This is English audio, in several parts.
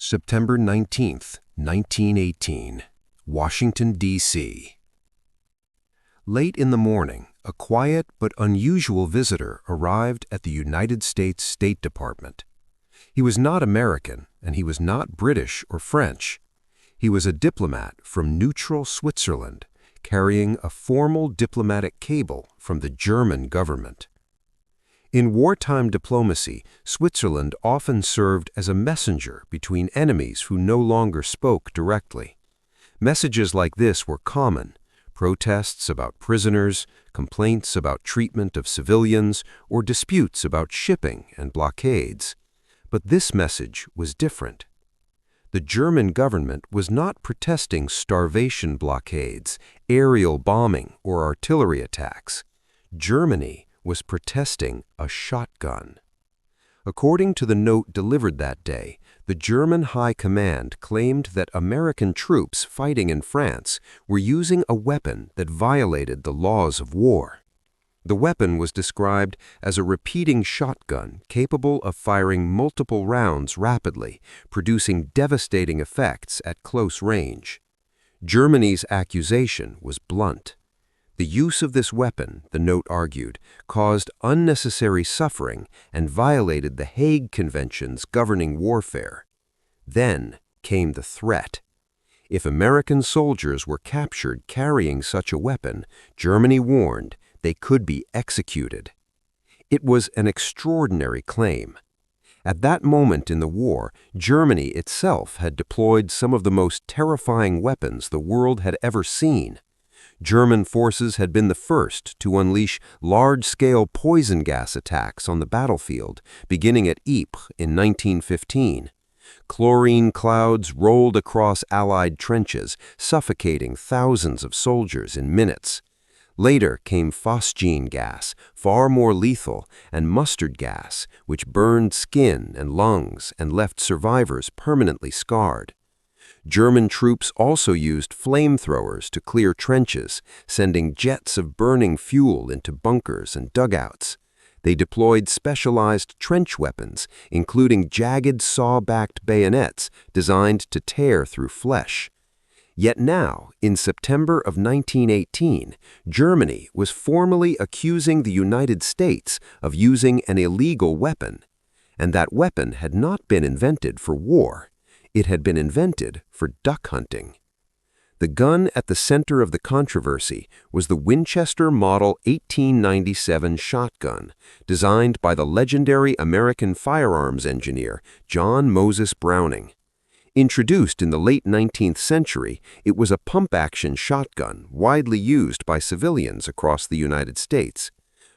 September 19, 1918, Washington, D.C. Late in the morning, a quiet but unusual visitor arrived at the United States State Department. He was not American, and he was not British or French. He was a diplomat from neutral Switzerland, carrying a formal diplomatic cable from the German government. In wartime diplomacy, Switzerland often served as a messenger between enemies who no longer spoke directly. Messages like this were common: protests about prisoners, complaints about treatment of civilians, or disputes about shipping and blockades. But this message was different. The German government was not protesting starvation blockades, aerial bombing, or artillery attacks. Germany was protesting a shotgun. According to the note delivered that day, the German High Command claimed that American troops fighting in France were using a weapon that violated the laws of war. The weapon was described as a repeating shotgun capable of firing multiple rounds rapidly, producing devastating effects at close range. Germany's accusation was blunt. The use of this weapon, the note argued, caused unnecessary suffering and violated the Hague Conventions governing warfare. Then came the threat. If American soldiers were captured carrying such a weapon, Germany warned, they could be executed. It was an extraordinary claim. At that moment in the war, Germany itself had deployed some of the most terrifying weapons the world had ever seen. German forces had been the first to unleash large-scale poison gas attacks on the battlefield, beginning at Ypres in 1915. Chlorine clouds rolled across Allied trenches, suffocating thousands of soldiers in minutes. Later came phosgene gas, far more lethal, and mustard gas, which burned skin and lungs and left survivors permanently scarred. German troops also used flamethrowers to clear trenches, sending jets of burning fuel into bunkers and dugouts. They deployed specialized trench weapons, including jagged saw-backed bayonets designed to tear through flesh. Yet now, in September of 1918, Germany was formally accusing the United States of using an illegal weapon. And that weapon had not been invented for war. It had been invented for duck hunting. The gun at the center of the controversy was the Winchester Model 1897 shotgun, designed by the legendary American firearms engineer John Moses Browning. Introduced in the late 19th century, it was a pump-action shotgun widely used by civilians across the United States.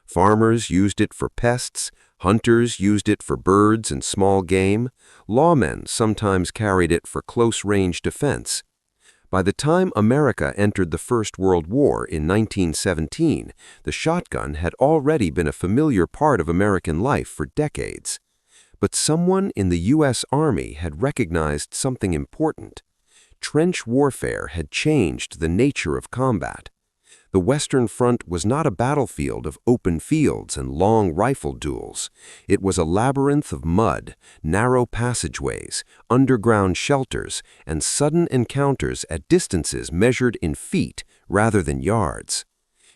Farmers used it for pests, hunters used it for birds and small game, lawmen sometimes carried it for close-range defense. By the time America entered the First World War in 1917, the shotgun had already been a familiar part of American life for decades. But someone in the U.S. Army had recognized something important. Trench warfare had changed the nature of combat. The Western Front was not a battlefield of open fields and long rifle duels. It was a labyrinth of mud, narrow passageways, underground shelters, and sudden encounters at distances measured in feet rather than yards.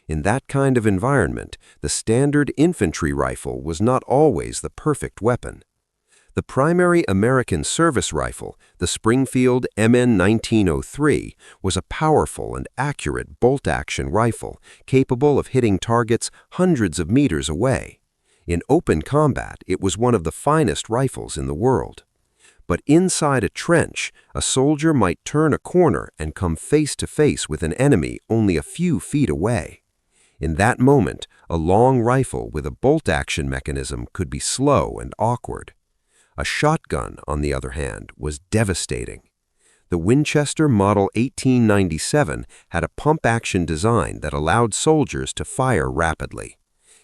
In that kind of environment, the standard infantry rifle was not always the perfect weapon. The primary American service rifle, the Springfield MN 1903, was a powerful and accurate bolt-action rifle capable of hitting targets hundreds of meters away. In open combat, it was one of the finest rifles in the world. But inside a trench, a soldier might turn a corner and come face to face with an enemy only a few feet away. In that moment, a long rifle with a bolt-action mechanism could be slow and awkward. A shotgun, on the other hand, was devastating. The Winchester Model 1897 had a pump-action design that allowed soldiers to fire rapidly.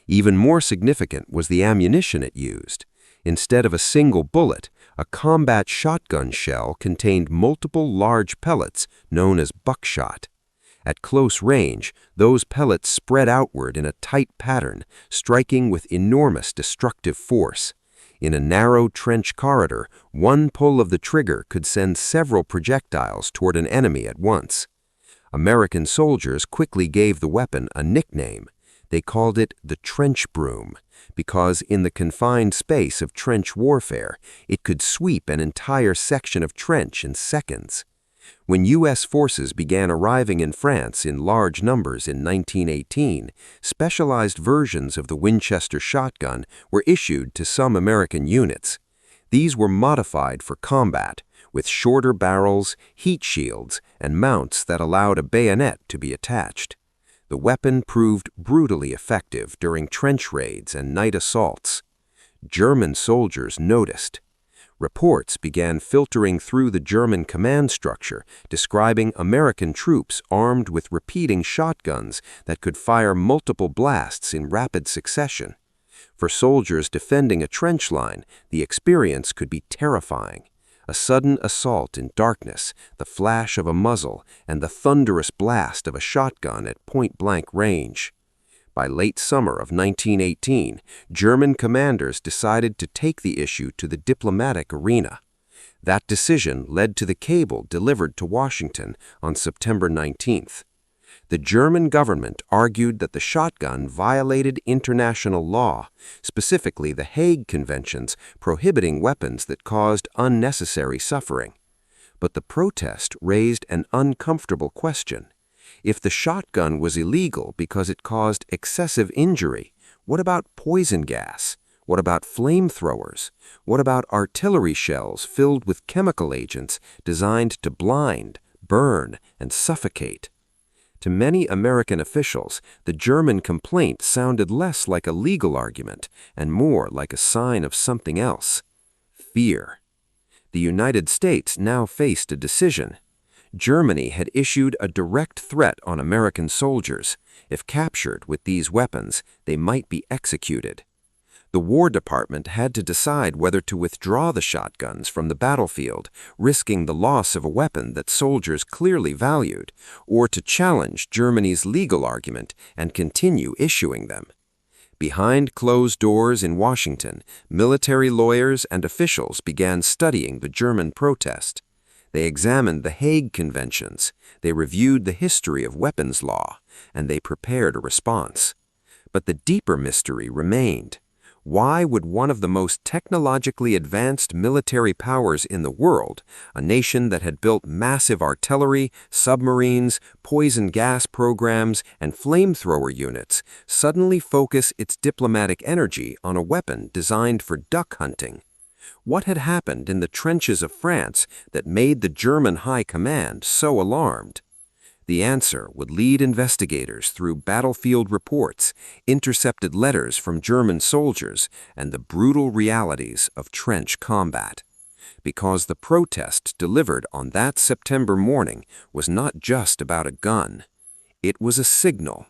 Even more significant was the ammunition it used. Instead of a single bullet, a combat shotgun shell contained multiple large pellets known as buckshot. At close range, those pellets spread outward in a tight pattern, striking with enormous destructive force. In a narrow trench corridor, one pull of the trigger could send several projectiles toward an enemy at once. American soldiers quickly gave the weapon a nickname. They called it the trench broom, because in the confined space of trench warfare, it could sweep an entire section of trench in seconds. When U.S. forces began arriving in France in large numbers in 1918, specialized versions of the Winchester shotgun were issued to some American units. These were modified for combat, with shorter barrels, heat shields, and mounts that allowed a bayonet to be attached. The weapon proved brutally effective during trench raids and night assaults. German soldiers noticed. Reports began filtering through the German command structure, describing American troops armed with repeating shotguns that could fire multiple blasts in rapid succession. For soldiers defending a trench line, the experience could be terrifying. A sudden assault in darkness, the flash of a muzzle, and the thunderous blast of a shotgun at point-blank range. By late summer of 1918, German commanders decided to take the issue to the diplomatic arena. That decision led to the cable delivered to Washington on September 19th. The German government argued that the shotgun violated international law, specifically the Hague Conventions prohibiting weapons that caused unnecessary suffering. But the protest raised an uncomfortable question. If the shotgun was illegal because it caused excessive injury, what about poison gas? What about flamethrowers? What about artillery shells filled with chemical agents designed to blind, burn, and suffocate? To many American officials, the German complaint sounded less like a legal argument and more like a sign of something else: fear. The United States now faced a decision. Germany had issued a direct threat on American soldiers. If captured with these weapons, they might be executed. The War Department had to decide whether to withdraw the shotguns from the battlefield, risking the loss of a weapon that soldiers clearly valued, or to challenge Germany's legal argument and continue issuing them. Behind closed doors in Washington, military lawyers and officials began studying the German protest. They examined the Hague Conventions, they reviewed the history of weapons law, and they prepared a response. But the deeper mystery remained. Why would one of the most technologically advanced military powers in the world, a nation that had built massive artillery, submarines, poison gas programs, and flamethrower units, suddenly focus its diplomatic energy on a weapon designed for duck hunting? What had happened in the trenches of France that made the German High Command so alarmed? The answer would lead investigators through battlefield reports, intercepted letters from German soldiers, and the brutal realities of trench combat. Because the protest delivered on that September morning was not just about a gun. It was a signal.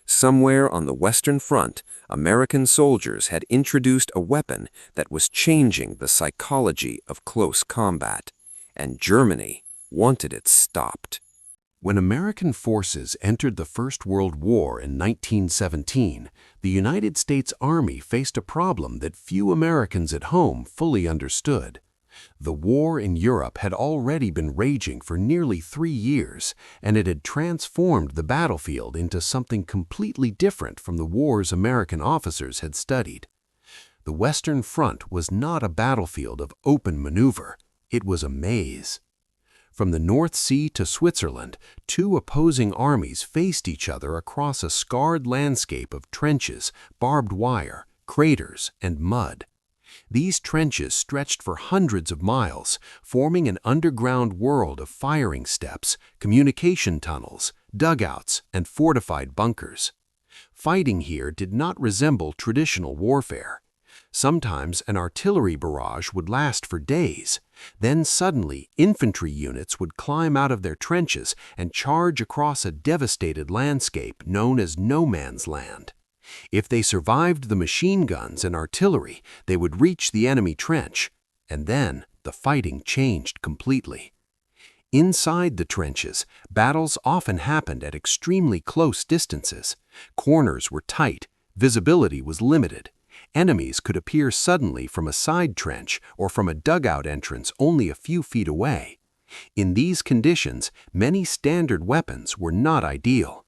Somewhere on the Western Front, American soldiers had introduced a weapon that was changing the psychology of close combat, and Germany wanted it stopped. When American forces entered the First World War in 1917, the United States Army faced a problem that few Americans at home fully understood. The war in Europe had already been raging for nearly 3 years, and it had transformed the battlefield into something completely different from the wars American officers had studied. The Western Front was not a battlefield of open maneuver. It was a maze. From the North Sea to Switzerland, two opposing armies faced each other across a scarred landscape of trenches, barbed wire, craters, and mud. These trenches stretched for hundreds of miles, forming an underground world of firing steps, communication tunnels, dugouts, and fortified bunkers. Fighting here did not resemble traditional warfare. Sometimes an artillery barrage would last for days. Then suddenly, infantry units would climb out of their trenches and charge across a devastated landscape known as no man's land. If they survived the machine guns and artillery, they would reach the enemy trench, and then the fighting changed completely. Inside the trenches, battles often happened at extremely close distances. Corners were tight, visibility was limited. Enemies could appear suddenly from a side trench or from a dugout entrance only a few feet away. In these conditions, many standard weapons were not ideal.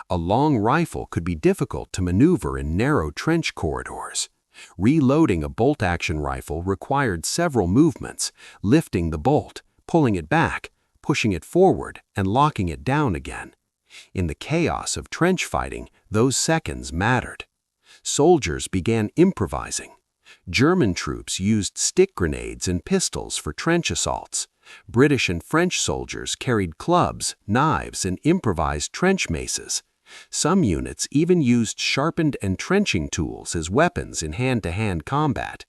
A long rifle could be difficult to maneuver in narrow trench corridors. Reloading a bolt-action rifle required several movements, lifting the bolt, pulling it back, pushing it forward, and locking it down again. In the chaos of trench fighting, those seconds mattered. Soldiers began improvising. German troops used stick grenades and pistols for trench assaults. British and French soldiers carried clubs, knives, and improvised trench maces. Some units even used sharpened entrenching tools as weapons in hand-to-hand combat.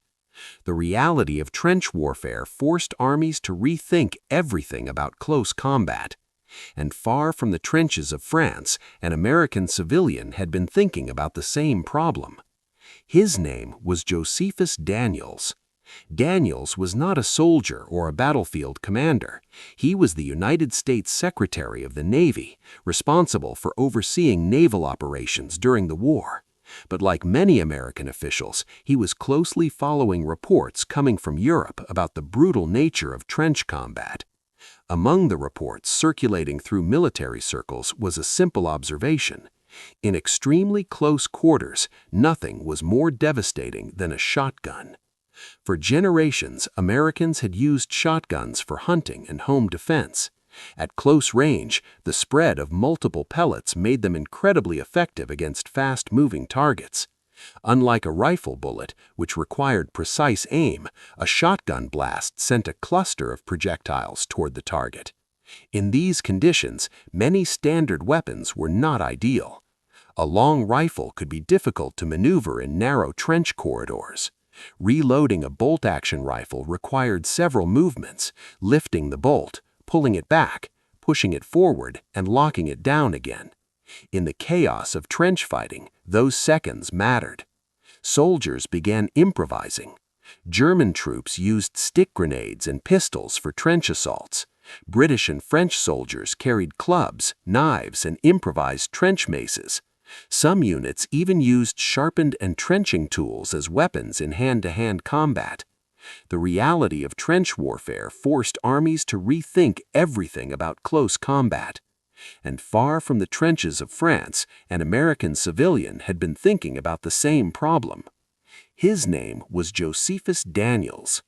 The reality of trench warfare forced armies to rethink everything about close combat. And far from the trenches of France, an American civilian had been thinking about the same problem. His name was Josephus Daniels. Daniels was not a soldier or a battlefield commander. He was the United States Secretary of the Navy, responsible for overseeing naval operations during the war. But like many American officials, he was closely following reports coming from Europe about the brutal nature of trench combat. Among the reports circulating through military circles was a simple observation. In extremely close quarters, nothing was more devastating than a shotgun. For generations, Americans had used shotguns for hunting and home defense. At close range, the spread of multiple pellets made them incredibly effective against fast-moving targets. Unlike a rifle bullet, which required precise aim, a shotgun blast sent a cluster of projectiles toward the target. In these conditions, many standard weapons were not ideal. A long rifle could be difficult to maneuver in narrow trench corridors. Reloading a bolt-action rifle required several movements, lifting the bolt, pulling it back, pushing it forward, and locking it down again. In the chaos of trench fighting, those seconds mattered. Soldiers began improvising. German troops used stick grenades and pistols for trench assaults. British and French soldiers carried clubs, knives, and improvised trench maces. Some units even used sharpened entrenching tools as weapons in hand-to-hand combat. The reality of trench warfare forced armies to rethink everything about close combat. And far from the trenches of France, an American civilian had been thinking about the same problem. His name was Josephus Daniels.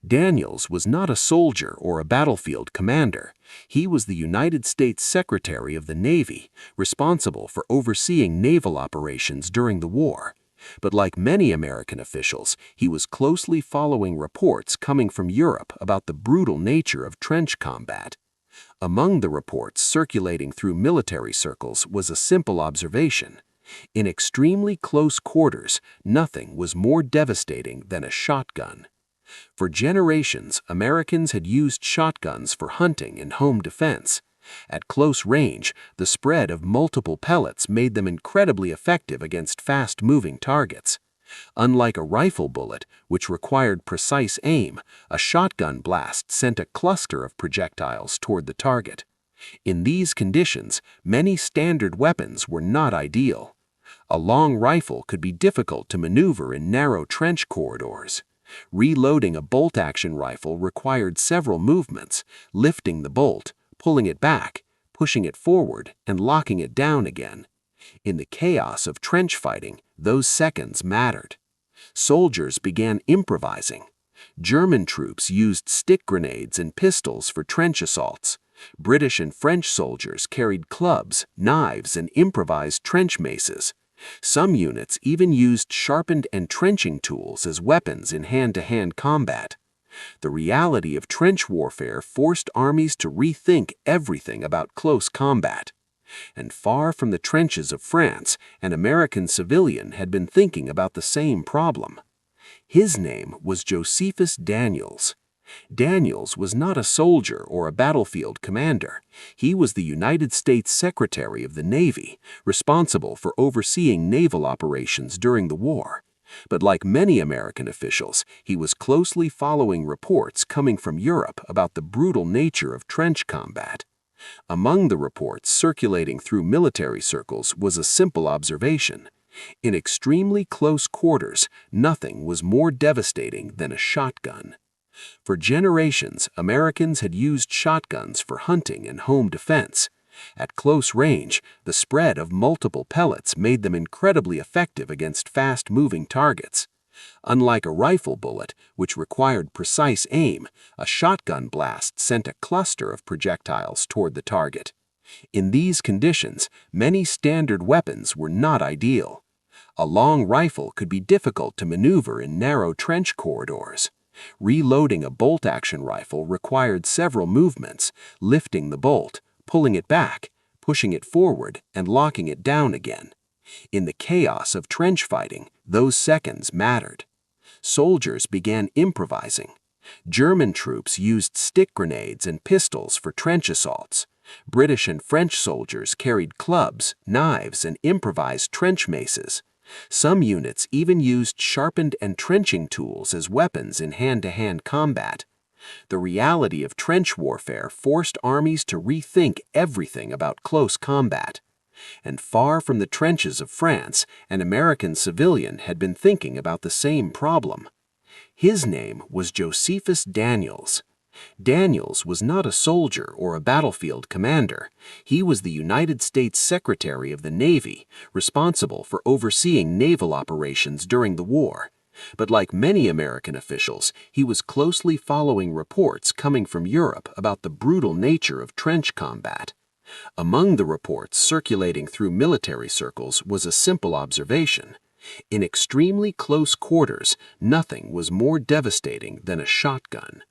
Daniels was not a soldier or a battlefield commander. He was the United States Secretary of the Navy, responsible for overseeing naval operations during the war. But like many American officials, he was closely following reports coming from Europe about the brutal nature of trench combat. Among the reports circulating through military circles was a simple observation. In extremely close quarters, nothing was more devastating than a shotgun. For generations, Americans had used shotguns for hunting and home defense. At close range, the spread of multiple pellets made them incredibly effective against fast-moving targets. Unlike a rifle bullet, which required precise aim, a shotgun blast sent a cluster of projectiles toward the target. In these conditions, many standard weapons were not ideal. A long rifle could be difficult to maneuver in narrow trench corridors. Reloading a bolt-action rifle required several movements, lifting the bolt, pulling it back, pushing it forward, and locking it down again. In the chaos of trench fighting, those seconds mattered. Soldiers began improvising. German troops used stick grenades and pistols for trench assaults. British and French soldiers carried clubs, knives, and improvised trench maces. Some units even used sharpened entrenching tools as weapons in hand-to-hand combat. The reality of trench warfare forced armies to rethink everything about close combat. And far from the trenches of France, an American civilian had been thinking about the same problem. His name was Josephus Daniels. Daniels was not a soldier or a battlefield commander. He was the United States Secretary of the Navy, responsible for overseeing naval operations during the war. But like many American officials, he was closely following reports coming from Europe about the brutal nature of trench combat. Among the reports circulating through military circles was a simple observation. In extremely close quarters, nothing was more devastating than a shotgun. For generations, Americans had used shotguns for hunting and home defense. At close range, the spread of multiple pellets made them incredibly effective against fast-moving targets. Unlike a rifle bullet, which required precise aim, a shotgun blast sent a cluster of projectiles toward the target. In these conditions, many standard weapons were not ideal. A long rifle could be difficult to maneuver in narrow trench corridors. Reloading a bolt-action rifle required several movements, lifting the bolt, pulling it back, pushing it forward, and locking it down again. In the chaos of trench fighting, those seconds mattered. Soldiers began improvising. German troops used stick grenades and pistols for trench assaults. British and French soldiers carried clubs, knives, and improvised trench maces. Some units even used sharpened entrenching tools as weapons in hand-to-hand combat. The reality of trench warfare forced armies to rethink everything about close combat. And far from the trenches of France, an American civilian had been thinking about the same problem. His name was Josephus Daniels. Daniels was not a soldier or a battlefield commander. He was the United States Secretary of the Navy, responsible for overseeing naval operations during the war. But like many American officials, he was closely following reports coming from Europe about the brutal nature of trench combat. Among the reports circulating through military circles was a simple observation. In extremely close quarters, nothing was more devastating than a shotgun.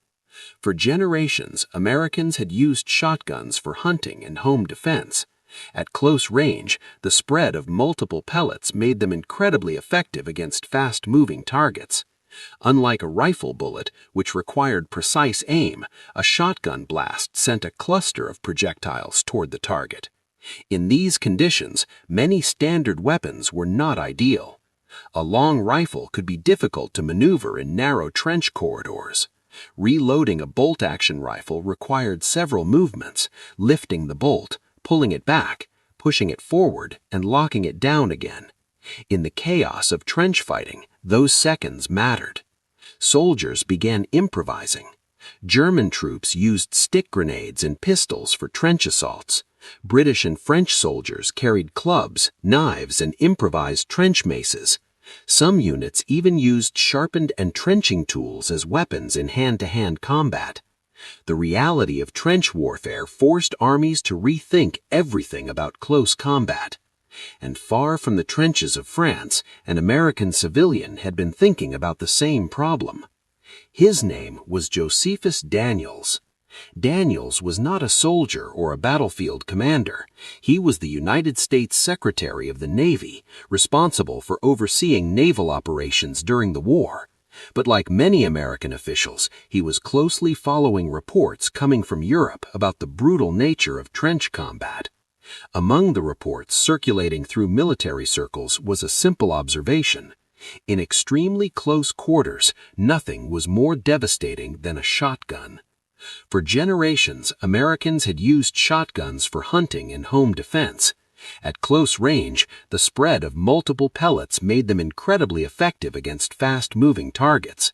For generations, Americans had used shotguns for hunting and home defense. At close range, the spread of multiple pellets made them incredibly effective against fast-moving targets. Unlike a rifle bullet, which required precise aim, a shotgun blast sent a cluster of projectiles toward the target. In these conditions, many standard weapons were not ideal. A long rifle could be difficult to maneuver in narrow trench corridors. Reloading a bolt-action rifle required several movements, lifting the bolt, pulling it back, pushing it forward, and locking it down again. In the chaos of trench fighting, those seconds mattered. Soldiers began improvising. German troops used stick grenades and pistols for trench assaults. British and French soldiers carried clubs, knives, and improvised trench maces. Some units even used sharpened entrenching tools as weapons in hand-to-hand combat. The reality of trench warfare forced armies to rethink everything about close combat. And far from the trenches of France, an American civilian had been thinking about the same problem. His name was Josephus Daniels. Daniels was not a soldier or a battlefield commander. He was the United States Secretary of the Navy, responsible for overseeing naval operations during the war. But like many American officials, he was closely following reports coming from Europe about the brutal nature of trench combat. Among the reports circulating through military circles was a simple observation. In extremely close quarters, nothing was more devastating than a shotgun. For generations, Americans had used shotguns for hunting and home defense. At close range, the spread of multiple pellets made them incredibly effective against fast-moving targets.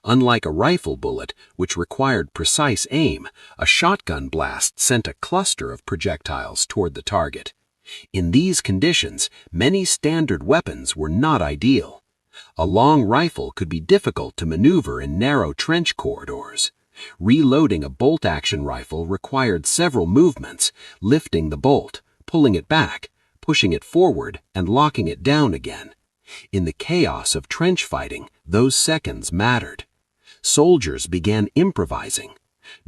Unlike a rifle bullet, which required precise aim, a shotgun blast sent a cluster of projectiles toward the target. In these conditions, many standard weapons were not ideal. A long rifle could be difficult to maneuver in narrow trench corridors. Reloading a bolt-action rifle required several movements, lifting the bolt, pulling it back, pushing it forward, and locking it down again. In the chaos of trench fighting, those seconds mattered. Soldiers began improvising.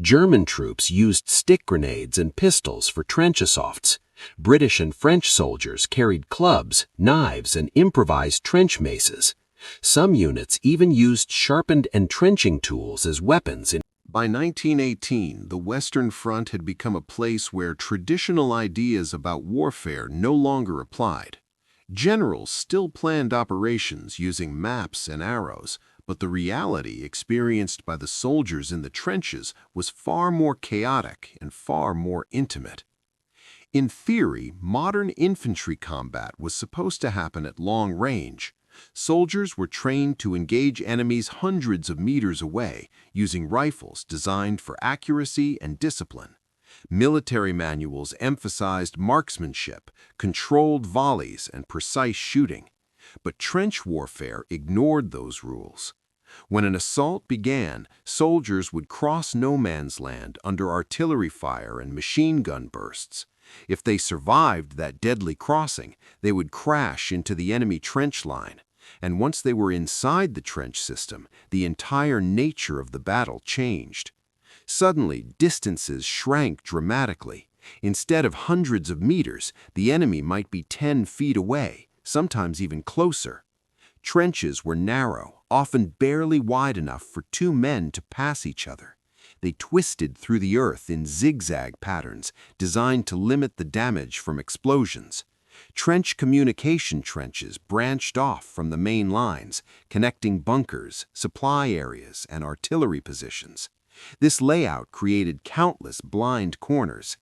German troops used stick grenades and pistols for trench assaults. British and French soldiers carried clubs, knives, and improvised trench maces. Some units even used sharpened entrenching tools as weapons in By 1918, the Western Front had become a place where traditional ideas about warfare no longer applied. Generals still planned operations using maps and arrows, but the reality experienced by the soldiers in the trenches was far more chaotic and far more intimate. In theory, modern infantry combat was supposed to happen at long range. Soldiers were trained to engage enemies hundreds of meters away using rifles designed for accuracy and discipline. Military manuals emphasized marksmanship, controlled volleys, and precise shooting. But trench warfare ignored those rules. When an assault began, soldiers would cross no man's land under artillery fire and machine gun bursts. If they survived that deadly crossing, they would crash into the enemy trench line. And once they were inside the trench system, the entire nature of the battle changed. Suddenly, distances shrank dramatically. Instead of hundreds of meters, the enemy might be 10 feet away, sometimes even closer. Trenches were narrow, often barely wide enough for two men to pass each other. They twisted through the earth in zigzag patterns designed to limit the damage from explosions. Trench communication trenches branched off from the main lines, connecting bunkers, supply areas, and artillery positions. This layout created countless blind corners.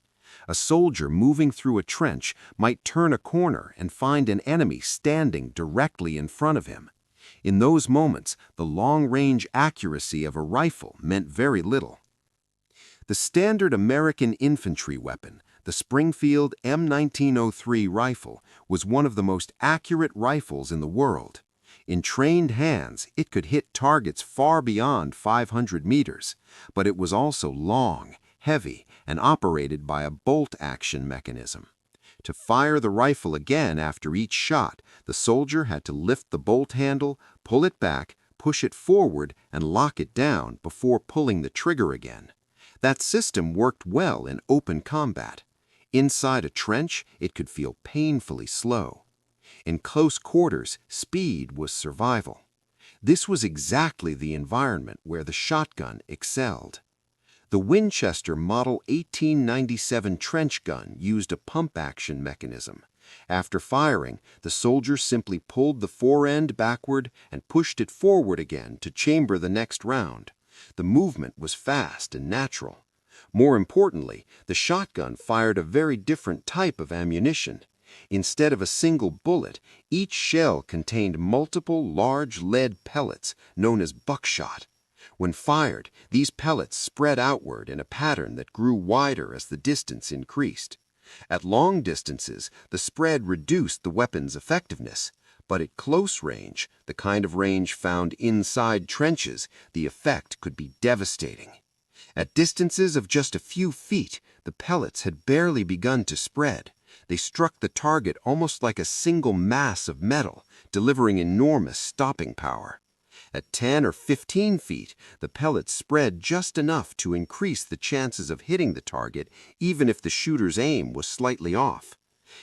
A soldier moving through a trench might turn a corner and find an enemy standing directly in front of him. In those moments, the long-range accuracy of a rifle meant very little. The standard American infantry weapon, the Springfield M1903 rifle, was one of the most accurate rifles in the world. In trained hands, it could hit targets far beyond 500 meters, but it was also long, heavy, and operated by a bolt-action mechanism. To fire the rifle again after each shot, the soldier had to lift the bolt handle, pull it back, push it forward, and lock it down before pulling the trigger again. That system worked well in open combat. Inside a trench, it could feel painfully slow. In close quarters, speed was survival. This was exactly the environment where the shotgun excelled. The Winchester Model 1897 trench gun used a pump-action mechanism. After firing, the soldier simply pulled the forend backward and pushed it forward again to chamber the next round. The movement was fast and natural. More importantly, the shotgun fired a very different type of ammunition. Instead of a single bullet, each shell contained multiple large lead pellets known as buckshot. When fired, these pellets spread outward in a pattern that grew wider as the distance increased. At long distances, the spread reduced the weapon's effectiveness, but at close range, the kind of range found inside trenches, the effect could be devastating. At distances of just a few feet, the pellets had barely begun to spread. They struck the target almost like a single mass of metal, delivering enormous stopping power. At 10 or 15 feet, the pellets spread just enough to increase the chances of hitting the target, even if the shooter's aim was slightly off.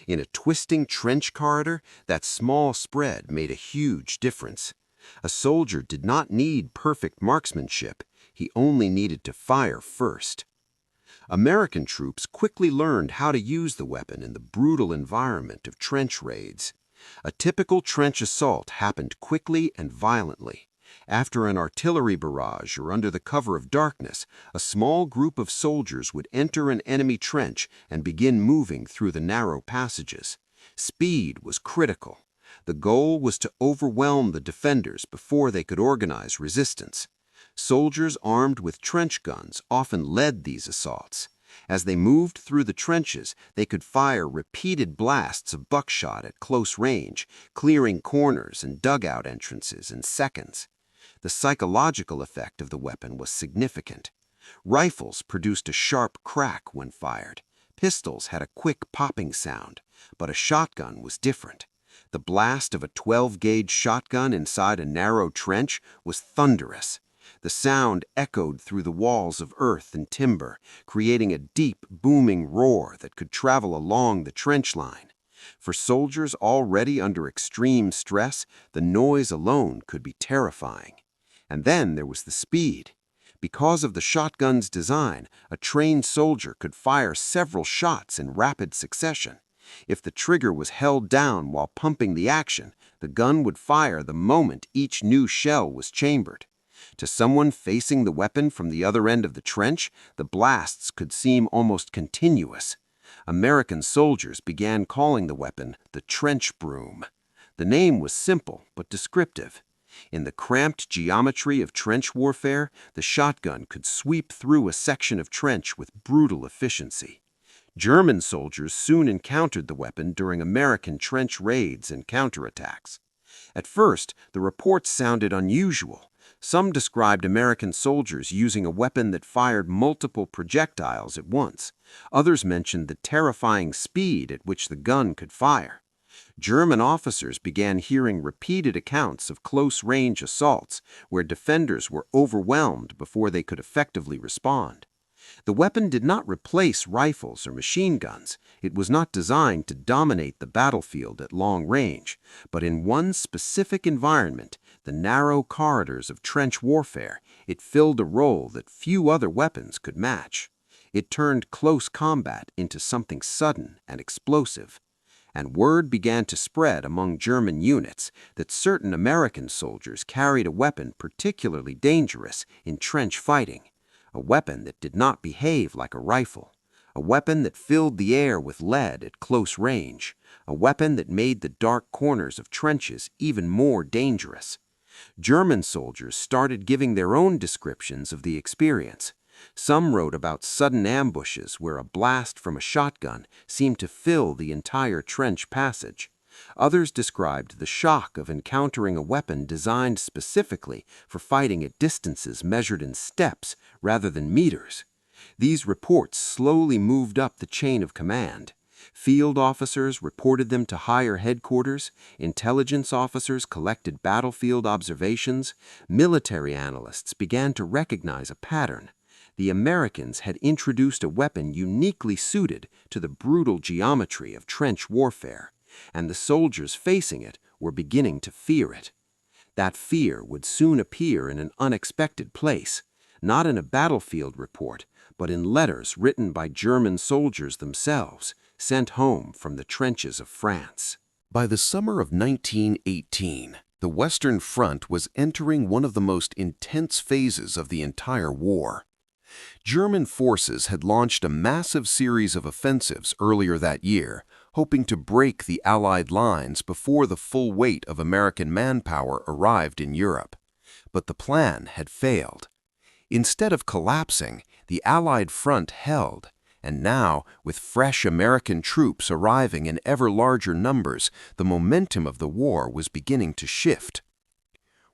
In a twisting trench corridor, that small spread made a huge difference. A soldier did not need perfect marksmanship. He only needed to fire first. American troops quickly learned how to use the weapon in the brutal environment of trench raids. A typical trench assault happened quickly and violently. After an artillery barrage or under the cover of darkness, a small group of soldiers would enter an enemy trench and begin moving through the narrow passages. Speed was critical. The goal was to overwhelm the defenders before they could organize resistance. Soldiers armed with trench guns often led these assaults. As they moved through the trenches, they could fire repeated blasts of buckshot at close range, clearing corners and dugout entrances in seconds. The psychological effect of the weapon was significant. Rifles produced a sharp crack when fired. Pistols had a quick popping sound, but a shotgun was different. The blast of a 12-gauge shotgun inside a narrow trench was thunderous. The sound echoed through the walls of earth and timber, creating a deep, booming roar that could travel along the trench line. For soldiers already under extreme stress, the noise alone could be terrifying. And then there was the speed. Because of the shotgun's design, a trained soldier could fire several shots in rapid succession. If the trigger was held down while pumping the action, the gun would fire the moment each new shell was chambered. To someone facing the weapon from the other end of the trench, the blasts could seem almost continuous. American soldiers began calling the weapon the trench broom. The name was simple but descriptive. In the cramped geometry of trench warfare, the shotgun could sweep through a section of trench with brutal efficiency. German soldiers soon encountered the weapon during American trench raids and counterattacks. At first, the reports sounded unusual. Some described American soldiers using a weapon that fired multiple projectiles at once. Others mentioned the terrifying speed at which the gun could fire. German officers began hearing repeated accounts of close-range assaults where defenders were overwhelmed before they could effectively respond. The weapon did not replace rifles or machine guns. It was not designed to dominate the battlefield at long range, but in one specific environment, the narrow corridors of trench warfare, it filled a role that few other weapons could match. It turned close combat into something sudden and explosive. And word began to spread among German units that certain American soldiers carried a weapon particularly dangerous in trench fighting. A weapon that did not behave like a rifle, a weapon that filled the air with lead at close range, a weapon that made the dark corners of trenches even more dangerous. German soldiers started giving their own descriptions of the experience. Some wrote about sudden ambushes where a blast from a shotgun seemed to fill the entire trench passage. Others described the shock of encountering a weapon designed specifically for fighting at distances measured in steps rather than meters. These reports slowly moved up the chain of command. Field officers reported them to higher headquarters, intelligence officers collected battlefield observations, military analysts began to recognize a pattern. The Americans had introduced a weapon uniquely suited to the brutal geometry of trench warfare, and the soldiers facing it were beginning to fear it. That fear would soon appear in an unexpected place, not in a battlefield report, but in letters written by German soldiers themselves, sent home from the trenches of France. By the summer of 1918, the Western Front was entering one of the most intense phases of the entire war. German forces had launched a massive series of offensives earlier that year, hoping to break the Allied lines before the full weight of American manpower arrived in Europe. But the plan had failed. Instead of collapsing, the Allied front held, and now, with fresh American troops arriving in ever larger numbers, the momentum of the war was beginning to shift.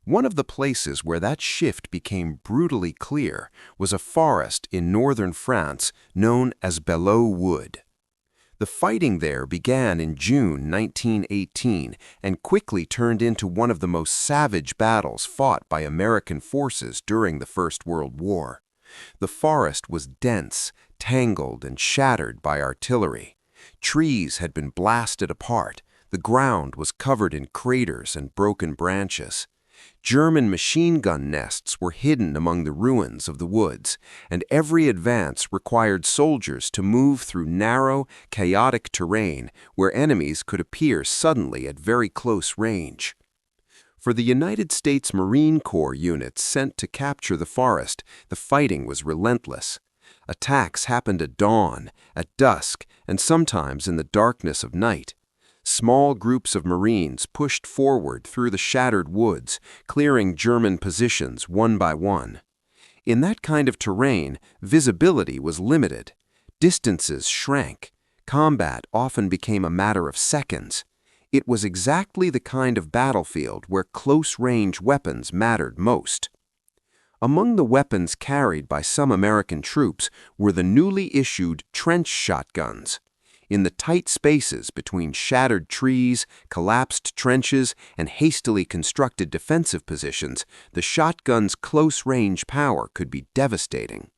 One of the places where that shift became brutally clear was a forest in northern France known as Belleau Wood. The fighting there began in June 1918 and quickly turned into one of the most savage battles fought by American forces during the First World War. The forest was dense, tangled, and shattered by artillery. Trees had been blasted apart. The ground was covered in craters and broken branches. German machine gun nests were hidden among the ruins of the woods, and every advance required soldiers to move through narrow, chaotic terrain where enemies could appear suddenly at very close range. For the United States Marine Corps units sent to capture the forest, the fighting was relentless. Attacks happened at dawn, at dusk, and sometimes in the darkness of night. Small groups of Marines pushed forward through the shattered woods, clearing German positions one by one. In that kind of terrain, visibility was limited. Distances shrank. Combat often became a matter of seconds. It was exactly the kind of battlefield where close-range weapons mattered most. Among the weapons carried by some American troops were the newly issued trench shotguns. In the tight spaces between shattered trees, collapsed trenches, and hastily constructed defensive positions, the shotgun's close-range power could be devastating.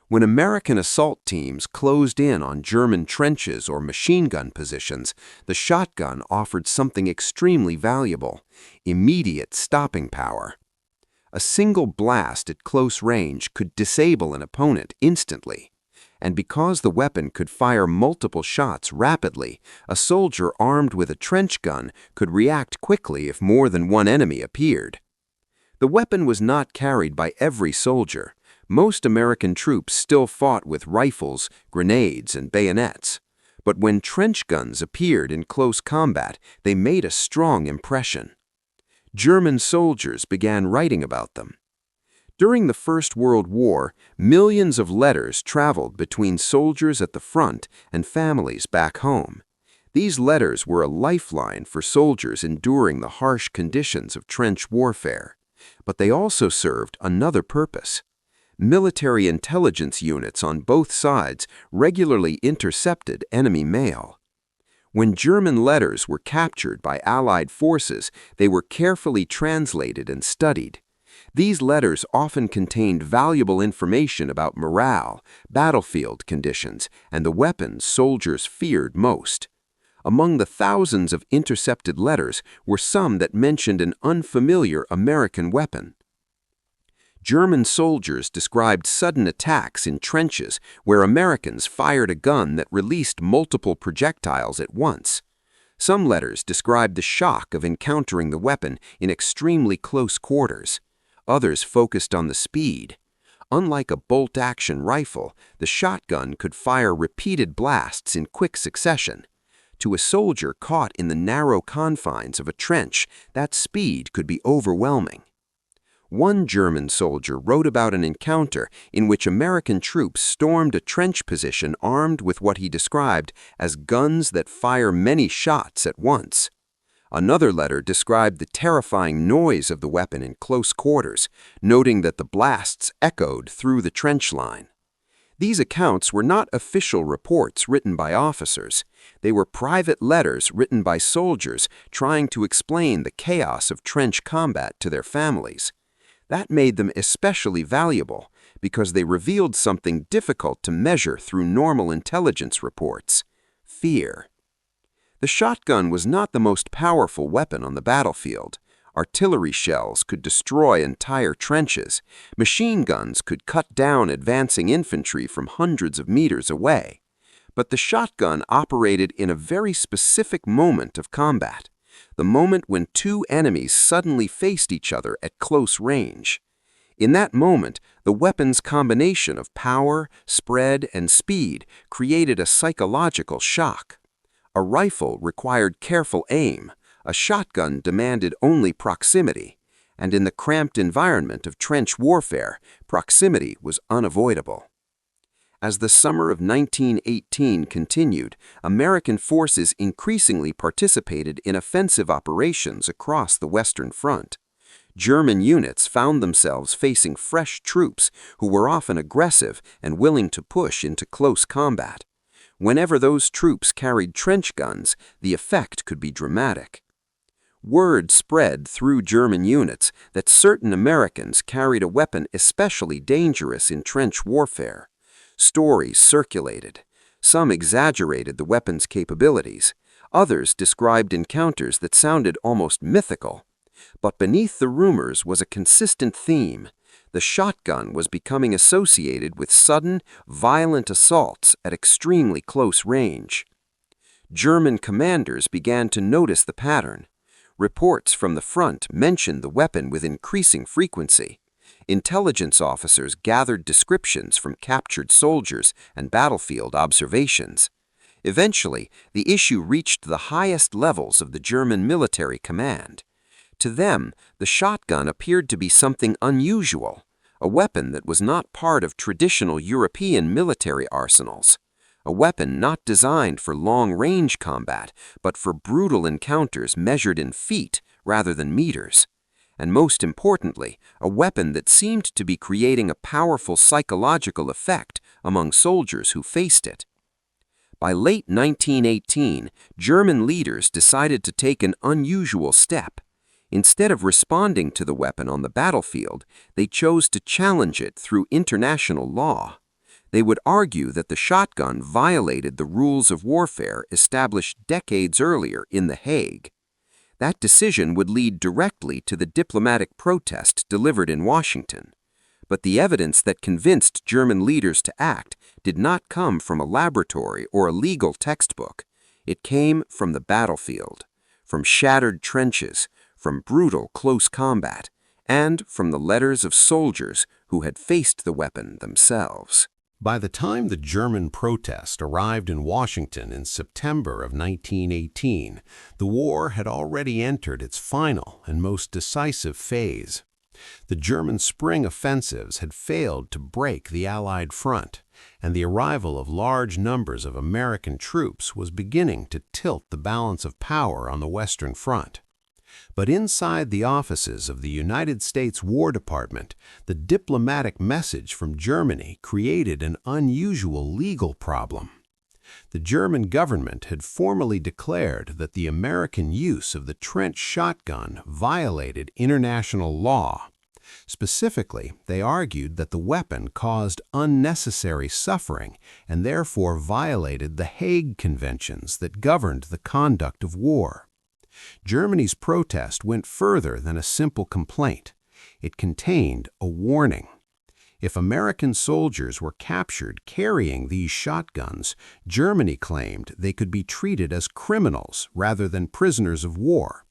When American assault teams closed in on German trenches or machine gun positions, the shotgun offered something extremely valuable: immediate stopping power. A single blast at close range could disable an opponent instantly. And because the weapon could fire multiple shots rapidly, a soldier armed with a trench gun could react quickly if more than one enemy appeared. The weapon was not carried by every soldier. Most American troops still fought with rifles, grenades, and bayonets. But when trench guns appeared in close combat, they made a strong impression. German soldiers began writing about them. During the First World War, millions of letters traveled between soldiers at the front and families back home. These letters were a lifeline for soldiers enduring the harsh conditions of trench warfare. But they also served another purpose. Military intelligence units on both sides regularly intercepted enemy mail. When German letters were captured by Allied forces, they were carefully translated and studied. These letters often contained valuable information about morale, battlefield conditions, and the weapons soldiers feared most. Among the thousands of intercepted letters were some that mentioned an unfamiliar American weapon. German soldiers described sudden attacks in trenches where Americans fired a gun that released multiple projectiles at once. Some letters described the shock of encountering the weapon in extremely close quarters. Others focused on the speed. Unlike a bolt-action rifle, the shotgun could fire repeated blasts in quick succession. To a soldier caught in the narrow confines of a trench, that speed could be overwhelming. One German soldier wrote about an encounter in which American troops stormed a trench position armed with what he described as guns that fire many shots at once. Another letter described the terrifying noise of the weapon in close quarters, noting that the blasts echoed through the trench line. These accounts were not official reports written by officers. They were private letters written by soldiers trying to explain the chaos of trench combat to their families. That made them especially valuable because they revealed something difficult to measure through normal intelligence reports: fear. The shotgun was not the most powerful weapon on the battlefield. Artillery shells could destroy entire trenches. Machine guns could cut down advancing infantry from hundreds of meters away. But the shotgun operated in a very specific moment of combat. The moment when two enemies suddenly faced each other at close range. In that moment, the weapon's combination of power, spread, and speed created a psychological shock. A rifle required careful aim, a shotgun demanded only proximity, and in the cramped environment of trench warfare, proximity was unavoidable. As the summer of 1918 continued, American forces increasingly participated in offensive operations across the Western Front. German units found themselves facing fresh troops who were often aggressive and willing to push into close combat. Whenever those troops carried trench guns, the effect could be dramatic. Word spread through German units that certain Americans carried a weapon especially dangerous in trench warfare. Stories circulated. Some exaggerated the weapon's capabilities. Others described encounters that sounded almost mythical. But beneath the rumors was a consistent theme. The shotgun was becoming associated with sudden, violent assaults at extremely close range. German commanders began to notice the pattern. Reports from the front mentioned the weapon with increasing frequency. Intelligence officers gathered descriptions from captured soldiers and battlefield observations. Eventually, the issue reached the highest levels of the German military command. To them, the shotgun appeared to be something unusual, a weapon that was not part of traditional European military arsenals, a weapon not designed for long-range combat, but for brutal encounters measured in feet rather than meters. And most importantly, a weapon that seemed to be creating a powerful psychological effect among soldiers who faced it. By late 1918, German leaders decided to take an unusual step. Instead of responding to the weapon on the battlefield, they chose to challenge it through international law. They would argue that the shotgun violated the rules of warfare established decades earlier in The Hague. That decision would lead directly to the diplomatic protest delivered in Washington. But the evidence that convinced German leaders to act did not come from a laboratory or a legal textbook. It came from the battlefield, from shattered trenches, from brutal close combat, and from the letters of soldiers who had faced the weapon themselves. By the time the German protest arrived in Washington in September of 1918, the war had already entered its final and most decisive phase. The German spring offensives had failed to break the Allied front, and the arrival of large numbers of American troops was beginning to tilt the balance of power on the Western Front. But inside the offices of the United States War Department, the diplomatic message from Germany created an unusual legal problem. The German government had formally declared that the American use of the trench shotgun violated international law. Specifically, they argued that the weapon caused unnecessary suffering and therefore violated the Hague Conventions that governed the conduct of war. Germany's protest went further than a simple complaint. It contained a warning. If American soldiers were captured carrying these shotguns, Germany claimed they could be treated as criminals rather than prisoners of war.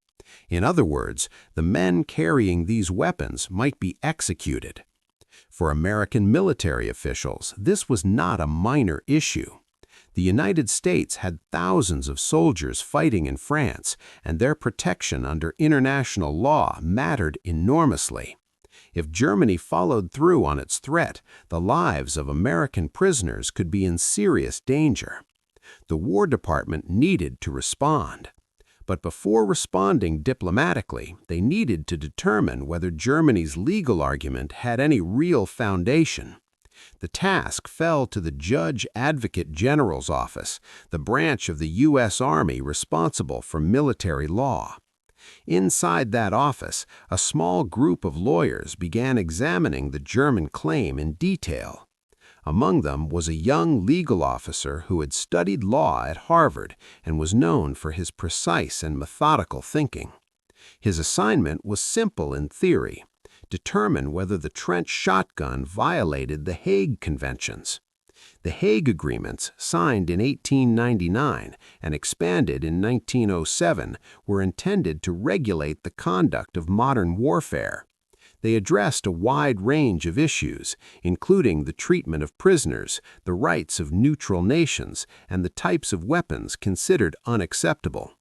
In other words, the men carrying these weapons might be executed. For American military officials, this was not a minor issue. The United States had thousands of soldiers fighting in France, and their protection under international law mattered enormously. If Germany followed through on its threat, the lives of American prisoners could be in serious danger. The War Department needed to respond. But before responding diplomatically, they needed to determine whether Germany's legal argument had any real foundation. The task fell to the Judge Advocate General's office, the branch of the U.S. Army responsible for military law. Inside that office, a small group of lawyers began examining the German claim in detail. Among them was a young legal officer who had studied law at Harvard and was known for his precise and methodical thinking. His assignment was simple in theory: determine whether the trench shotgun violated the Hague Conventions. The Hague Agreements, signed in 1899 and expanded in 1907, were intended to regulate the conduct of modern warfare. They addressed a wide range of issues, including the treatment of prisoners, the rights of neutral nations, and the types of weapons considered unacceptable.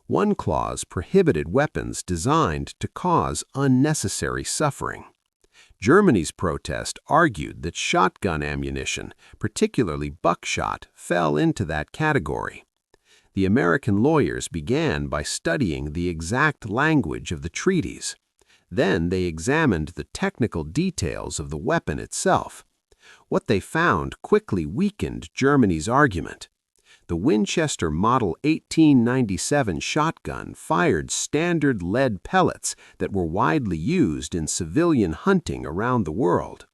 One clause prohibited weapons designed to cause unnecessary suffering. Germany's protest argued that shotgun ammunition, particularly buckshot, fell into that category. The American lawyers began by studying the exact language of the treaties. Then they examined the technical details of the weapon itself. What they found quickly weakened Germany's argument. The Winchester Model 1897 shotgun fired standard lead pellets that were widely used in civilian hunting around the world.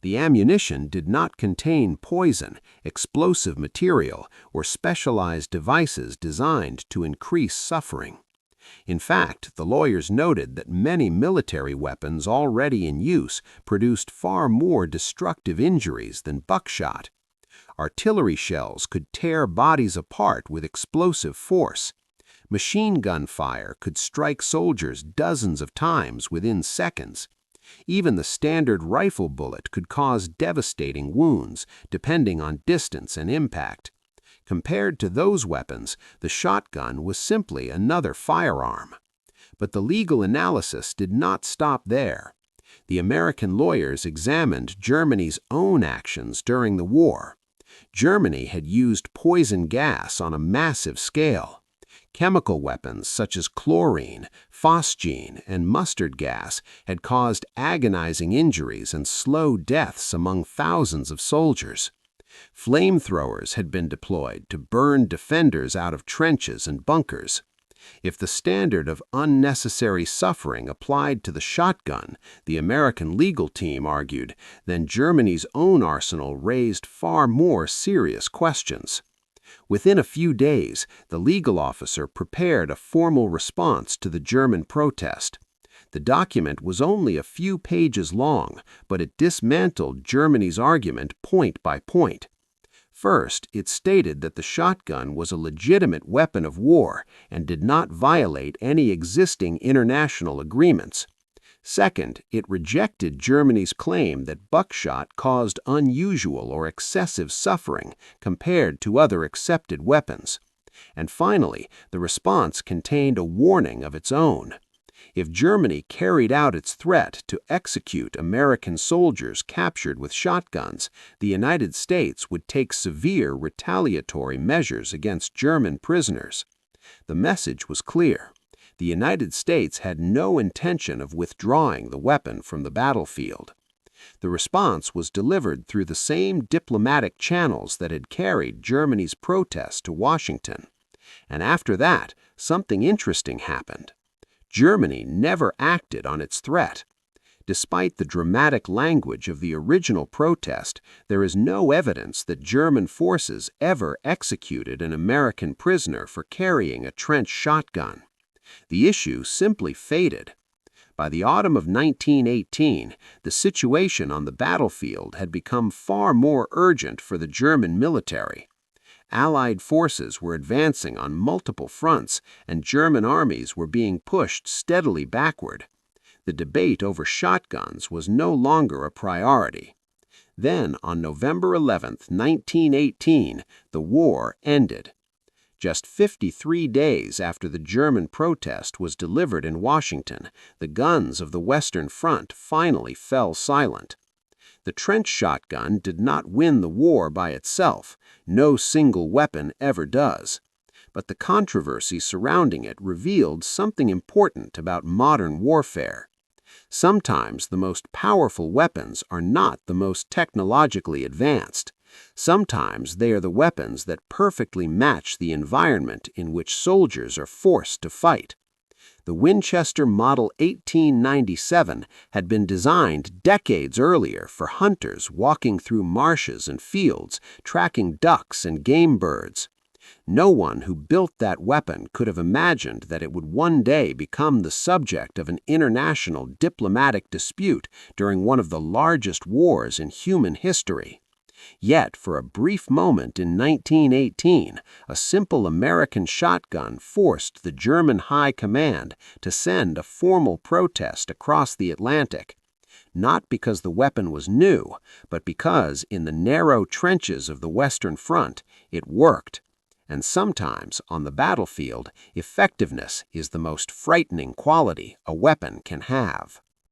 The ammunition did not contain poison, explosive material, or specialized devices designed to increase suffering. In fact, the lawyers noted that many military weapons already in use produced far more destructive injuries than buckshot. Artillery shells could tear bodies apart with explosive force. Machine gun fire could strike soldiers dozens of times within seconds. Even the standard rifle bullet could cause devastating wounds, depending on distance and impact. Compared to those weapons, the shotgun was simply another firearm. But the legal analysis did not stop there. The American lawyers examined Germany's own actions during the war. Germany had used poison gas on a massive scale. Chemical weapons such as chlorine, phosgene, and mustard gas had caused agonizing injuries and slow deaths among thousands of soldiers. Flamethrowers had been deployed to burn defenders out of trenches and bunkers. If the standard of unnecessary suffering applied to the shotgun, the American legal team argued, then Germany's own arsenal raised far more serious questions. Within a few days, the legal officer prepared a formal response to the German protest. The document was only a few pages long, but it dismantled Germany's argument point by point. First, it stated that the shotgun was a legitimate weapon of war and did not violate any existing international agreements. Second, it rejected Germany's claim that buckshot caused unusual or excessive suffering compared to other accepted weapons. And finally, the response contained a warning of its own. If Germany carried out its threat to execute American soldiers captured with shotguns, the United States would take severe retaliatory measures against German prisoners. The message was clear. The United States had no intention of withdrawing the weapon from the battlefield. The response was delivered through the same diplomatic channels that had carried Germany's protest to Washington. And after that, something interesting happened. Germany never acted on its threat. Despite the dramatic language of the original protest, there is no evidence that German forces ever executed an American prisoner for carrying a trench shotgun. The issue simply faded. By the autumn of 1918, the situation on the battlefield had become far more urgent for the German military. Allied forces were advancing on multiple fronts, and German armies were being pushed steadily backward. The debate over shotguns was no longer a priority. Then, on November 11, 1918, the war ended. Just 53 days after the German protest was delivered in Washington, the guns of the Western Front finally fell silent. The trench shotgun did not win the war by itself. No single weapon ever does. But the controversy surrounding it revealed something important about modern warfare. Sometimes the most powerful weapons are not the most technologically advanced. Sometimes they are the weapons that perfectly match the environment in which soldiers are forced to fight. The Winchester Model 1897 had been designed decades earlier for hunters walking through marshes and fields, tracking ducks and game birds. No one who built that weapon could have imagined that it would one day become the subject of an international diplomatic dispute during one of the largest wars in human history. Yet, for a brief moment in 1918, a simple American shotgun forced the German High Command to send a formal protest across the Atlantic. Not because the weapon was new, but because, in the narrow trenches of the Western Front, it worked. And sometimes, on the battlefield, effectiveness is the most frightening quality a weapon can have.